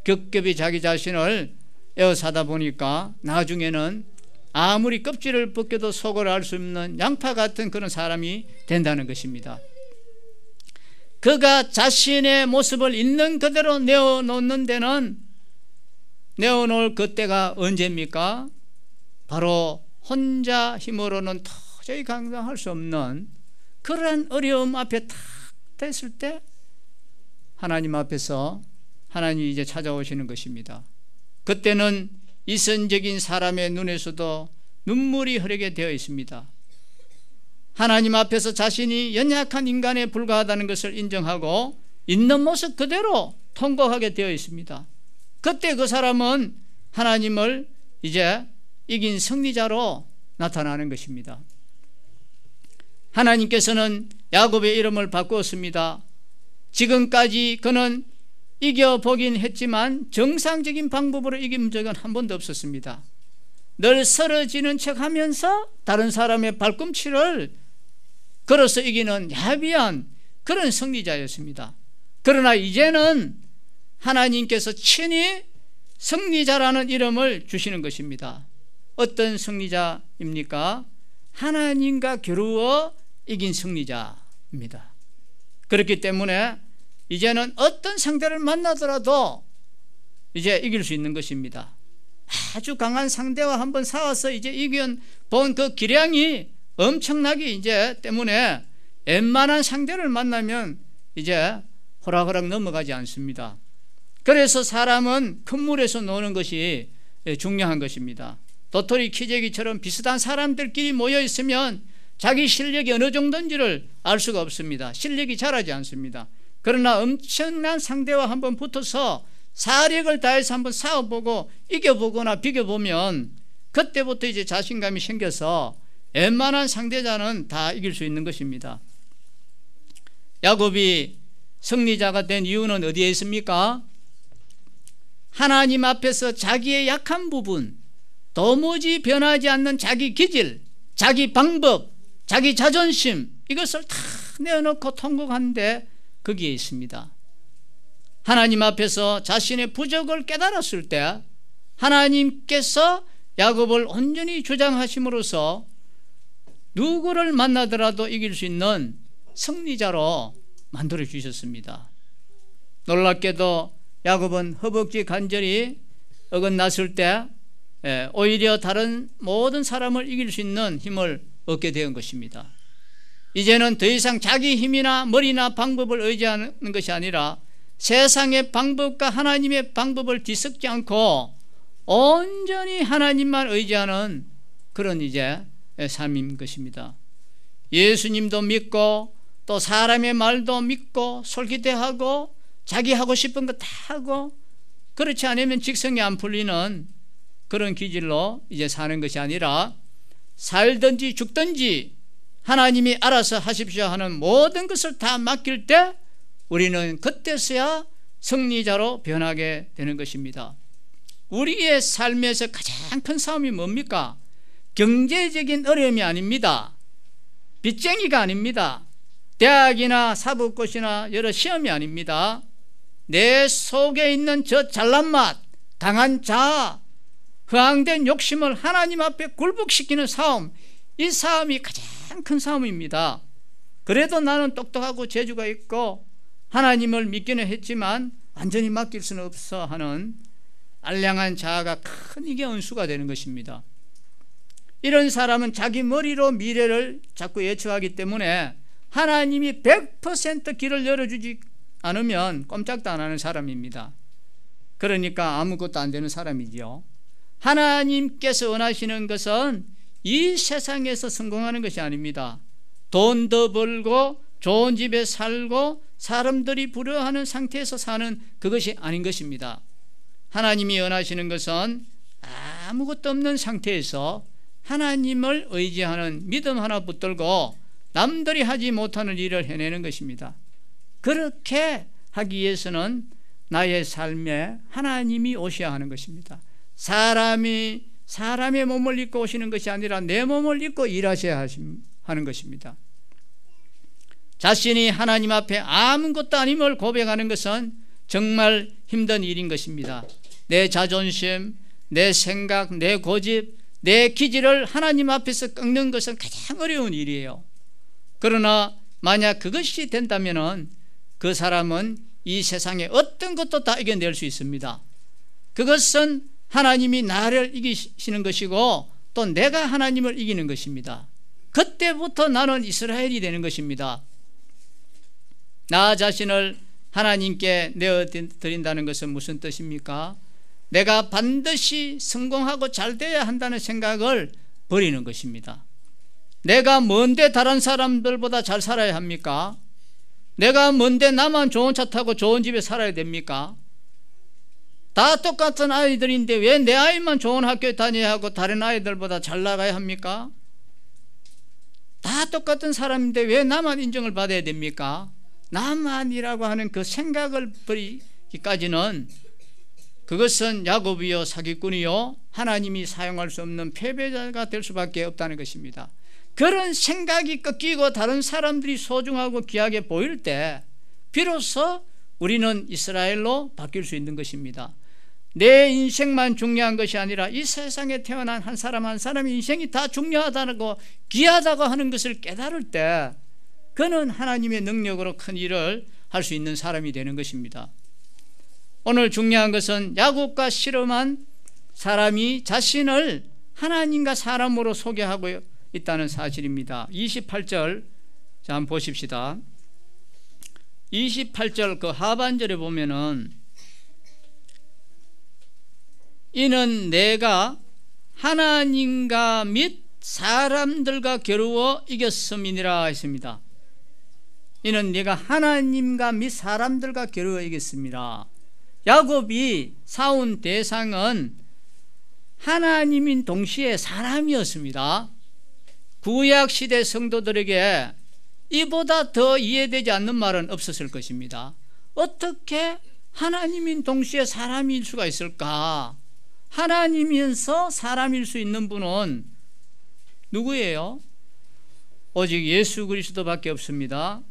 겹겹이 자기 자신을 에워싸다 보니까 나중에는 아무리 껍질을 벗겨도 속을 알 수 없는 양파 같은 그런 사람이 된다는 것입니다. 그가 자신의 모습을 있는 그대로 내어놓을 그때가 언제입니까? 바로 혼자 힘으로는 도저히 감당할 수 없는 그러한 어려움 앞에 탁 됐을 때 하나님 앞에서 하나님이 이제 찾아오시는 것입니다. 그때는 이선적인 사람의 눈에서도 눈물이 흐르게 되어 있습니다. 하나님 앞에서 자신이 연약한 인간에 불과하다는 것을 인정하고 있는 모습 그대로 통곡하게 되어 있습니다. 그때 그 사람은 하나님을 이제 이긴 승리자로 나타나는 것입니다. 하나님께서는 야곱의 이름을 바꾸었습니다. 지금까지 그는 이겨보긴 했지만 정상적인 방법으로 이긴 적은 한 번도 없었습니다. 늘 쓰러지는 척하면서 다른 사람의 발꿈치를 걸어서 이기는 야비한 그런 승리자였습니다. 그러나 이제는 하나님께서 친히 승리자라는 이름을 주시는 것입니다. 어떤 승리자입니까? 하나님과 겨루어 이긴 승리자입니다. 그렇기 때문에 이제는 어떤 상대를 만나더라도 이제 이길 수 있는 것입니다. 아주 강한 상대와 한번 싸워서 이제 이긴 본 그 기량이 엄청나기 이제 때문에 웬만한 상대를 만나면 이제 호락호락 넘어가지 않습니다. 그래서 사람은 큰 물에서 노는 것이 중요한 것입니다. 도토리 키재기처럼 비슷한 사람들끼리 모여 있으면 자기 실력이 어느 정도인지를 알 수가 없습니다. 실력이 자라지 않습니다. 그러나 엄청난 상대와 한번 붙어서 사력을 다해서 한번 싸워보고 이겨보거나 비겨보면 그때부터 이제 자신감이 생겨서 웬만한 상대자는 다 이길 수 있는 것입니다. 야곱이 승리자가 된 이유는 어디에 있습니까? 하나님 앞에서 자기의 약한 부분, 도무지 변하지 않는 자기 기질, 자기 방법, 자기 자존심, 이것을 다 내어놓고 통곡하는데 거기에 있습니다. 하나님 앞에서 자신의 부족을 깨달았을 때 하나님께서 야곱을 온전히 주장하심으로써 누구를 만나더라도 이길 수 있는 승리자로 만들어 주셨습니다. 놀랍게도 야곱은 허벅지 관절이 어긋났을 때 오히려 다른 모든 사람을 이길 수 있는 힘을 얻게 된 것입니다. 이제는 더 이상 자기 힘이나 머리나 방법을 의지하는 것이 아니라 세상의 방법과 하나님의 방법을 뒤섞지 않고 온전히 하나님만 의지하는 그런 이제 삶인 것입니다. 예수님도 믿고 또 사람의 말도 믿고 솔깃해하고 자기 하고 싶은 거 다 하고 그렇지 않으면 직성이 안 풀리는 그런 기질로 이제 사는 것이 아니라 살든지 죽든지 하나님이 알아서 하십시오 하는 모든 것을 다 맡길 때 우리는 그때서야 승리자로 변하게 되는 것입니다. 우리의 삶에서 가장 큰 싸움이 뭡니까? 경제적인 어려움이 아닙니다. 빚쟁이가 아닙니다. 대학이나 사법고시나 여러 시험이 아닙니다. 내 속에 있는 저 잘난 맛, 강한 자아, 허황된 욕심을 하나님 앞에 굴복시키는 싸움, 이 싸움이 가장 큰 싸움입니다. 그래도 나는 똑똑하고 재주가 있고 하나님을 믿기는 했지만 완전히 맡길 수는 없어 하는 알량한 자아가 큰 이게 은수가 되는 것입니다. 이런 사람은 자기 머리로 미래를 자꾸 예측하기 때문에 하나님이 100% 길을 열어주지 않으면 꼼짝도 안 하는 사람입니다. 그러니까 아무것도 안 되는 사람이지요. 하나님께서 원하시는 것은 이 세상에서 성공하는 것이 아닙니다. 돈 더 벌고 좋은 집에 살고 사람들이 부러워하는 상태에서 사는 그것이 아닌 것입니다. 하나님이 원하시는 것은 아무것도 없는 상태에서 하나님을 의지하는 믿음 하나 붙들고 남들이 하지 못하는 일을 해내는 것입니다. 그렇게 하기 위해서는 나의 삶에 하나님이 오셔야 하는 것입니다. 사람의 몸을 입고 오시는 것이 아니라 내 몸을 입고 일하셔야 하는 것입니다. 자신이 하나님 앞에 아무것도 아님을 고백하는 것은 정말 힘든 일인 것입니다. 내 자존심, 내 생각, 내 고집, 내 기질을 하나님 앞에서 꺾는 것은 가장 어려운 일이에요. 그러나 만약 그것이 된다면 그 사람은 이 세상에 어떤 것도 다 이겨낼 수 있습니다. 그것은 하나님이 나를 이기시는 것이고 또 내가 하나님을 이기는 것입니다. 그때부터 나는 이스라엘이 되는 것입니다. 나 자신을 하나님께 내어드린다는 것은 무슨 뜻입니까? 내가 반드시 성공하고 잘 돼야 한다는 생각을 버리는 것입니다. 내가 뭔데 다른 사람들보다 잘 살아야 합니까? 내가 뭔데 나만 좋은 차 타고 좋은 집에 살아야 됩니까? 다 똑같은 아이들인데 왜 내 아이만 좋은 학교에 다녀야 하고 다른 아이들보다 잘 나가야 합니까? 다 똑같은 사람인데 왜 나만 인정을 받아야 됩니까? 나만이라고 하는 그 생각을 버리기까지는 그것은 야곱이요 사기꾼이요 하나님이 사용할 수 없는 패배자가 될 수밖에 없다는 것입니다. 그런 생각이 꺾이고 다른 사람들이 소중하고 귀하게 보일 때 비로소 우리는 이스라엘로 바뀔 수 있는 것입니다. 내 인생만 중요한 것이 아니라 이 세상에 태어난 한 사람 한 사람의 인생이 다 중요하다고 귀하다고 하는 것을 깨달을 때 그는 하나님의 능력으로 큰 일을 할 수 있는 사람이 되는 것입니다. 오늘 중요한 것은 야곱과 씨름한 사람이 자신을 하나님과 사람으로 소개하고 있다는 사실입니다. 28절 자 한번 보십시다. 28절 그 하반절에 보면은 이는 내가 하나님과 및 사람들과 겨루어 이겼음이니라 했습니다. 이는 내가 하나님과 및 사람들과 겨루어 이겼습니다. 야곱이 싸운 대상은 하나님인 동시에 사람이었습니다. 구약시대 성도들에게 이보다 더 이해되지 않는 말은 없었을 것입니다. 어떻게 하나님인 동시에 사람일 수가 있을까? 하나님이면서 사람일 수 있는 분은 누구예요? 오직 예수 그리스도밖에 없습니다.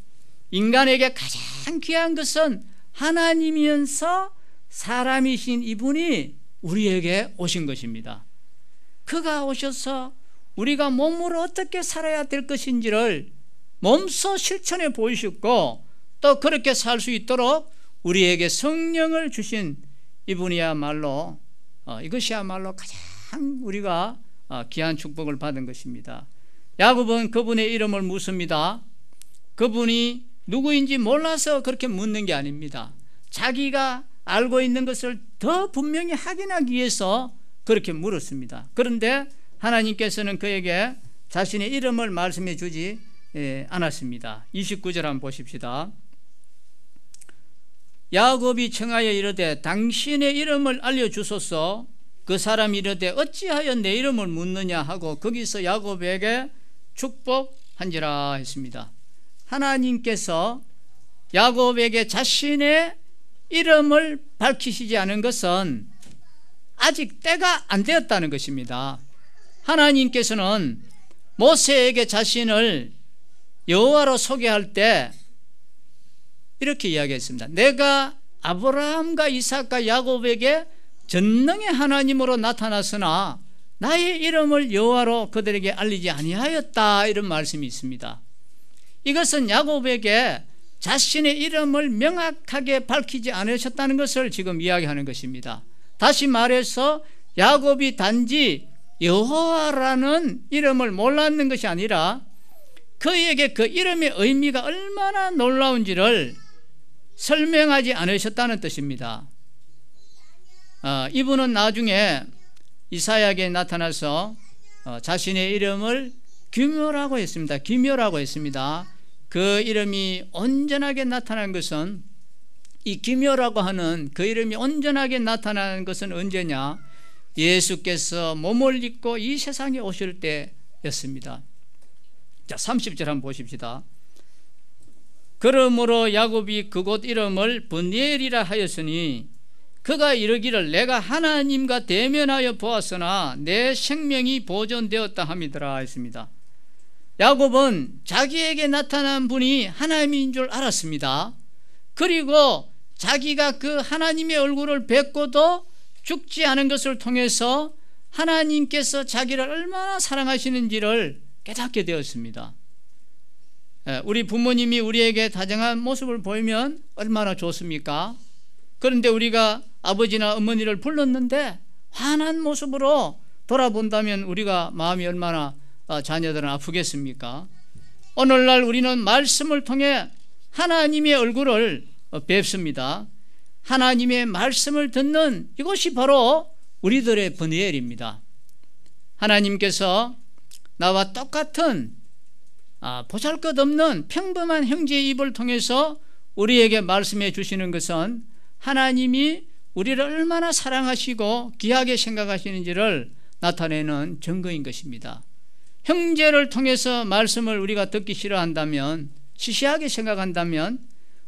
인간에게 가장 귀한 것은 하나님이면서 사람이신 이분이 우리에게 오신 것입니다. 그가 오셔서 우리가 몸으로 어떻게 살아야 될 것인지를 몸소 실천해 보이셨고 또 그렇게 살 수 있도록 우리에게 성령을 주신 이분이야말로 이것이야말로 가장 우리가 귀한 축복을 받은 것입니다. 야곱은 그분의 이름을 묻습니다. 그분이 누구인지 몰라서 그렇게 묻는 게 아닙니다. 자기가 알고 있는 것을 더 분명히 확인하기 위해서 그렇게 물었습니다. 그런데 하나님께서는 그에게 자신의 이름을 말씀해 주지 않았습니다. 29절 한번 보십시다. 야곱이 청하여 이르되 당신의 이름을 알려주소서. 그 사람이 이르되 어찌하여 내 이름을 묻느냐 하고 거기서 야곱에게 축복한지라 했습니다. 하나님께서 야곱에게 자신의 이름을 밝히시지 않은 것은 아직 때가 안 되었다는 것입니다. 하나님께서는 모세에게 자신을 여호와로 소개할 때 이렇게 이야기했습니다. 내가 아브라함과 이삭과 야곱에게 전능의 하나님으로 나타났으나 나의 이름을 여호와로 그들에게 알리지 아니하였다, 이런 말씀이 있습니다. 이것은 야곱에게 자신의 이름을 명확하게 밝히지 않으셨다는 것을 지금 이야기하는 것입니다. 다시 말해서 야곱이 단지 여호와라는 이름을 몰랐는 것이 아니라 그에게 그 이름의 의미가 얼마나 놀라운지를 설명하지 않으셨다는 뜻입니다. 이분은 나중에 이사야에게 나타나서 자신의 이름을 기묘라고 했습니다. 기묘라고 했습니다. 그 이름이 온전하게 나타난 것은, 이 기묘라고 하는 그 이름이 온전하게 나타나는 것은 언제냐? 예수께서 몸을 입고 이 세상에 오실 때였습니다. 자, 30절 한번 보십시다. 그러므로 야곱이 그곳 이름을 브니엘이라 하였으니 그가 이르기를 내가 하나님과 대면하여 보았으나 내 생명이 보존되었다 함이더라 했습니다. 야곱은 자기에게 나타난 분이 하나님인 줄 알았습니다. 그리고 자기가 그 하나님의 얼굴을 뵙고도 죽지 않은 것을 통해서 하나님께서 자기를 얼마나 사랑하시는지를 깨닫게 되었습니다. 우리 부모님이 우리에게 다정한 모습을 보이면 얼마나 좋습니까? 그런데 우리가 아버지나 어머니를 불렀는데 환한 모습으로 돌아본다면 우리가 마음이 얼마나 자녀들은 아프겠습니까? 오늘날 우리는 말씀을 통해 하나님의 얼굴을 뵙습니다. 하나님의 말씀을 듣는 이것이 바로 우리들의 브니엘입니다. 하나님께서 나와 똑같은 보잘것없는 평범한 형제의 입을 통해서 우리에게 말씀해 주시는 것은 하나님이 우리를 얼마나 사랑하시고 귀하게 생각하시는지를 나타내는 증거인 것입니다. 형제를 통해서 말씀을 우리가 듣기 싫어한다면, 시시하게 생각한다면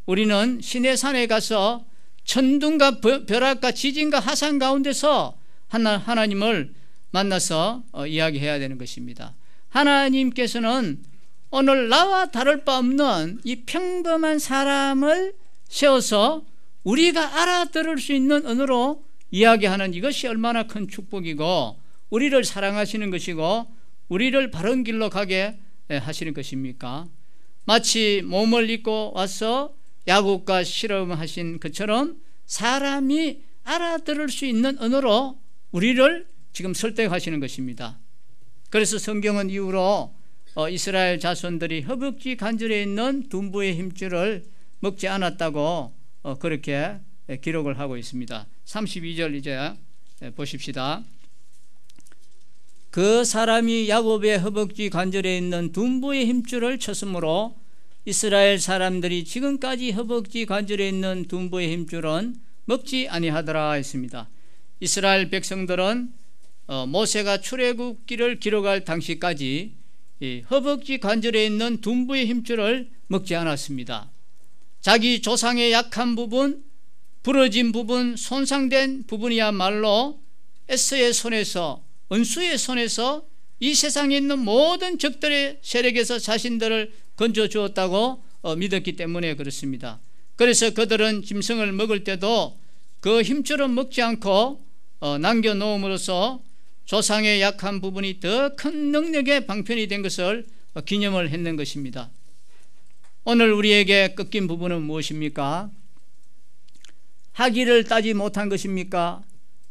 우리는 시내산에 가서 천둥과 벼락과 지진과 화산 가운데서 하나님을 만나서 이야기해야 되는 것입니다. 하나님께서는 오늘 나와 다를 바 없는 이 평범한 사람을 세워서 우리가 알아들을 수 있는 언어로 이야기하는 이것이 얼마나 큰 축복이고 우리를 사랑하시는 것이고 우리를 바른 길로 가게 하시는 것입니까? 마치 몸을 입고 와서 야곱과 실험하신 것처럼 사람이 알아들을 수 있는 언어로 우리를 지금 설득하시는 것입니다. 그래서 성경은 이후로 이스라엘 자손들이 허벅지 관절에 있는 둔부의 힘줄을 먹지 않았다고 그렇게 기록을 하고 있습니다. 32절 이제 보십시다. 그 사람이 야곱의 허벅지 관절에 있는 둔부의 힘줄을 쳤으므로 이스라엘 사람들이 지금까지 허벅지 관절에 있는 둔부의 힘줄은 먹지 아니하더라 했습니다. 이스라엘 백성들은 모세가 출애굽기를 기록할 당시까지 이 허벅지 관절에 있는 둔부의 힘줄을 먹지 않았습니다. 자기 조상의 약한 부분, 부러진 부분, 손상된 부분이야말로 에서의 손에서, 원수의 손에서 이 세상에 있는 모든 적들의 세력에서 자신들을 건져주었다고 믿었기 때문에 그렇습니다. 그래서 그들은 짐승을 먹을 때도 그 힘줄은 먹지 않고 남겨놓음으로써 조상의 약한 부분이 더 큰 능력의 방편이 된 것을 기념을 했는 것입니다. 오늘 우리에게 꺾인 부분은 무엇입니까? 학위를 따지 못한 것입니까?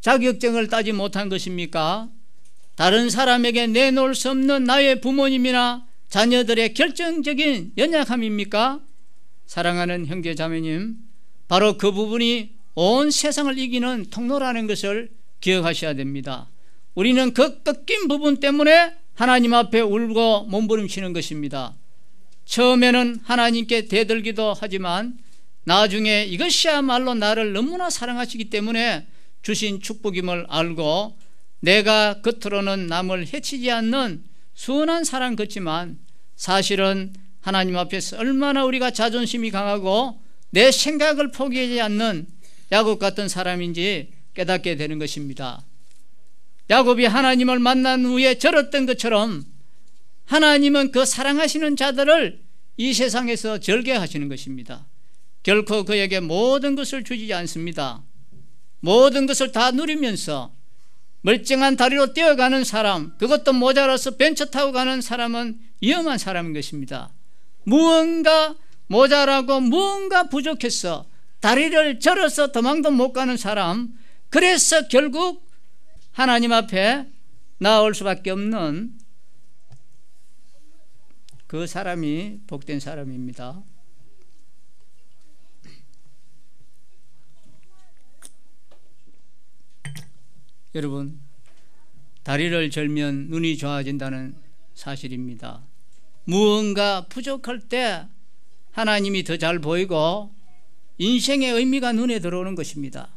자격증을 따지 못한 것입니까? 다른 사람에게 내놓을 수 없는 나의 부모님이나 자녀들의 결정적인 연약함입니까? 사랑하는 형제 자매님, 바로 그 부분이 온 세상을 이기는 통로라는 것을 기억하셔야 됩니다. 우리는 그 꺾인 부분 때문에 하나님 앞에 울고 몸부림치는 것입니다. 처음에는 하나님께 대들기도 하지만 나중에 이것이야말로 나를 너무나 사랑하시기 때문에 주신 축복임을 알고 내가 겉으로는 남을 해치지 않는 순한 사람 같지만 사실은 하나님 앞에서 얼마나 우리가 자존심이 강하고 내 생각을 포기하지 않는 야곱 같은 사람인지 깨닫게 되는 것입니다. 야곱이 하나님을 만난 후에 절었던 것처럼 하나님은 그 사랑하시는 자들을 이 세상에서 절개하시는 것입니다. 결코 그에게 모든 것을 주지 않습니다. 모든 것을 다 누리면서 멀쩡한 다리로 뛰어가는 사람, 그것도 모자라서 벤처 타고 가는 사람은 위험한 사람인 것입니다. 무언가 모자라고 무언가 부족해서 다리를 절어서 도망도 못 가는 사람, 그래서 결국 하나님 앞에 나올 수밖에 없는 그 사람이 복된 사람입니다. 여러분, 다리를 절면 눈이 좋아진다는 사실입니다. 무언가 부족할 때 하나님이 더 잘 보이고 인생의 의미가 눈에 들어오는 것입니다.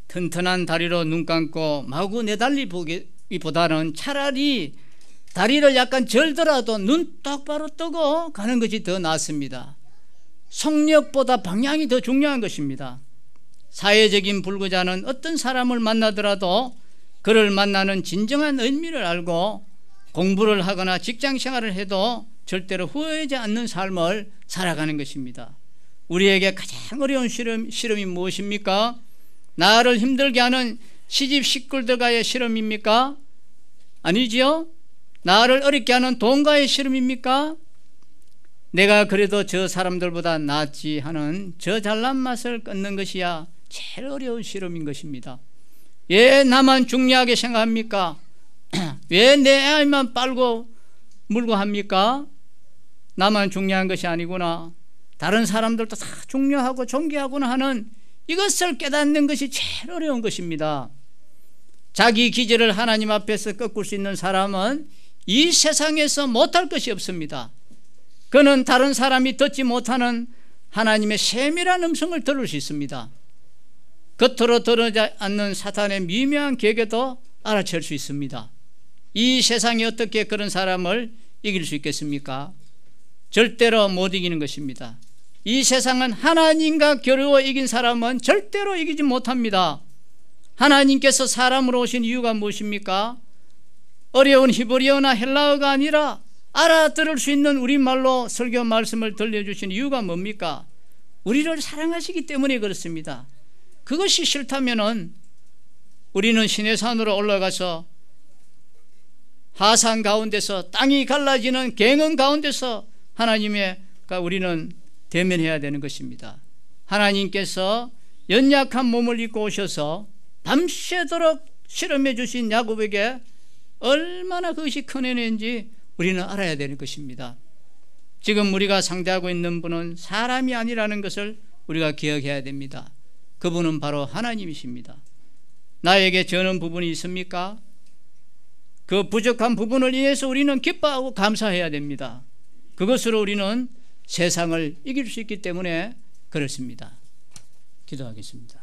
튼튼한 다리로 눈 감고 마구 내달리기보다는 차라리 다리를 약간 절더라도 눈 똑바로 뜨고 가는 것이 더 낫습니다. 속력보다 방향이 더 중요한 것입니다. 사회적인 불구자는 어떤 사람을 만나더라도 그를 만나는 진정한 의미를 알고 공부를 하거나 직장 생활을 해도 절대로 후회하지 않는 삶을 살아가는 것입니다. 우리에게 가장 어려운 실험이 무엇입니까? 나를 힘들게 하는 시집 식구들과의 실험입니까? 아니지요? 나를 어렵게 하는 돈과의 실험입니까? 내가 그래도 저 사람들보다 낫지 하는 저 잘난 맛을 끊는 것이야 제일 어려운 실험인 것입니다. 왜 나만 중요하게 생각합니까? 왜 내 아이만 빨고 물고 합니까? 나만 중요한 것이 아니구나. 다른 사람들도 다 중요하고 존귀하구나 하는 이것을 깨닫는 것이 제일 어려운 것입니다. 자기 기질을 하나님 앞에서 꺾을 수 있는 사람은 이 세상에서 못할 것이 없습니다. 그는 다른 사람이 듣지 못하는 하나님의 세밀한 음성을 들을 수 있습니다. 겉으로 드러나지 않는 사탄의 미묘한 계획도 알아챌 수 있습니다. 이 세상에 어떻게 그런 사람을 이길 수 있겠습니까? 절대로 못 이기는 것입니다. 이 세상은 하나님과 겨루어 이긴 사람은 절대로 이기지 못합니다. 하나님께서 사람으로 오신 이유가 무엇입니까? 어려운 히브리어나 헬라어가 아니라 알아들을 수 있는 우리말로 설교 말씀을 들려주신 이유가 뭡니까? 우리를 사랑하시기 때문에 그렇습니다. 그것이 싫다면은 우리는 시내산으로 올라가서 하산 가운데서 땅이 갈라지는 갱흥 가운데서 하나님과 우리는 대면해야 되는 것입니다. 하나님께서 연약한 몸을 입고 오셔서 밤새도록 실험해 주신 야곱에게 얼마나 그것이 큰 은혜인지 우리는 알아야 되는 것입니다. 지금 우리가 상대하고 있는 분은 사람이 아니라는 것을 우리가 기억해야 됩니다. 그분은 바로 하나님이십니다. 나에게 저는 부분이 있습니까? 그 부족한 부분을 인해서 우리는 기뻐하고 감사해야 됩니다. 그것으로 우리는 세상을 이길 수 있기 때문에 그렇습니다. 기도하겠습니다.